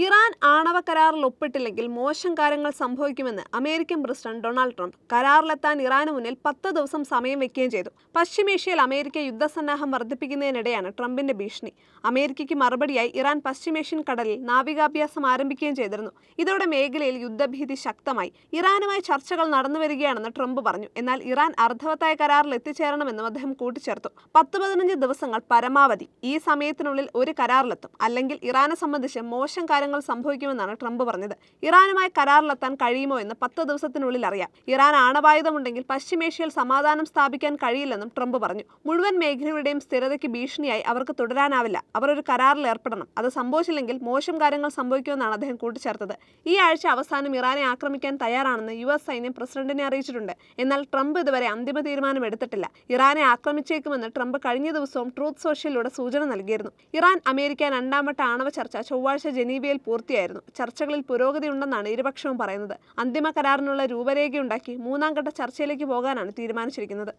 Iran ആണവ കരാറിൽ ഒപ്പിട്ടില്ലെങ്കിൽ മോശം കാര്യങ്ങൾ സംഭവിക്കുമെന്ന് അമേരിക്കൻ പ്രസിഡന്റ് ഡൊണാൾഡ് ട്രംപ് കരാറിലെത്താൻ ഇറാന് മുന്നിൽ 10 ദിവസം സമയം വെക്കുകയും ചെയ്തു. പശ്ചിമേഷ്യയിൽ അമേരിക്ക യുദ്ധസന്നാഹം വർദ്ധിപ്പിക്കുന്നതിനിടെയാണ് ട്രംപിന്റെ ഭീഷണി. അമേരിക്കയ്ക്ക് മറുപടിയായി ഇറാൻ പശ്ചിമേഷ്യൻ കടലിൽ നാവികാഭ്യാസം ആരംഭിക്കുകയും ചെയ്തിരുന്നു. ഇതോടെ മേഖലയിൽ യുദ്ധഭീതി ശക്തമായി. ഇറാനുമായി ചർച്ചകൾ നടന്നുവരികയാണെന്ന് ട്രംപ് പറഞ്ഞു. എന്നാൽ ഇറാൻ അർത്ഥവത്തായ കരാറിൽ എത്തിച്ചേരണമെന്നും അദ്ദേഹം കൂട്ടിച്ചേർത്തു. 10-15 ദിവസങ്ങൾ പരമാവധി. ഈ സമയത്തിനുള്ളിൽ ഒരു കരാറിലെത്തും, അല്ലെങ്കിൽ ഇറാനെ സംബന്ധിച്ച് മോശം കാര്യങ്ങൾ സംഭവിക്കുമെന്നാണ് ട്രംപ് പറഞ്ഞത്. ഇറാനുമായി കരാറിലെത്താൻ കഴിയുമോ എന്ന് 10 ദിവസത്തിനുള്ളിൽ അറിയാം. ഇറാൻ ആണവായുധമുണ്ടെങ്കിൽ പശ്ചിമേഷ്യയിൽ സമാധാനം സ്ഥാപിക്കാൻ കഴിയില്ലെന്നും ട്രംപ് പറഞ്ഞു. മുഴുവൻ മേഖലയുടെയും സ്ഥിരതയ്ക്ക് ഭീഷണിയായി അവർക്ക് തുടരാനാവില്ല. അവർ ഒരു കരാറിൽ ഏർപ്പെടണം. അത് സംഭവിച്ചില്ലെങ്കിൽ മോശം കാര്യങ്ങൾ സംഭവിക്കുമെന്നാണ് അദ്ദേഹം കൂട്ടിച്ചേർത്തത്. ഈ ആഴ്ച അവസാനം ഇറാനെ ആക്രമിക്കാൻ തയ്യാറാണെന്ന് US സൈന്യം പ്രസിഡന്റിനെ അറിയിച്ചിട്ടുണ്ട്. എന്നാൽ ട്രംപ് ഇതുവരെ അന്തിമ തീരുമാനം എടുത്തിട്ടില്ല. ഇറാനെ ആക്രമിച്ചേക്കുമെന്ന് ട്രംപ് കഴിഞ്ഞ ദിവസവും ട്രൂത്ത് സോഷ്യലിലൂടെ സൂചന നൽകിയിരുന്നു. ഇറാൻ അമേരിക്ക 2ാം വട്ട ആണവ ചർച്ച ചൊവ്വാഴ്ച ജനീവയിൽ പൂർത്തിയായിരുന്നു. ചർച്ചകളിൽ പുരോഗതിയുണ്ടെന്നാണ് ഇരുപക്ഷവും പറയുന്നത്. അന്തിമ കരാറിനുള്ള രൂപരേഖയുണ്ടാക്കി 3ാം ഘട്ട ചർച്ചയിലേക്ക് പോകാനാണ് തീരുമാനിച്ചിരിക്കുന്നത്.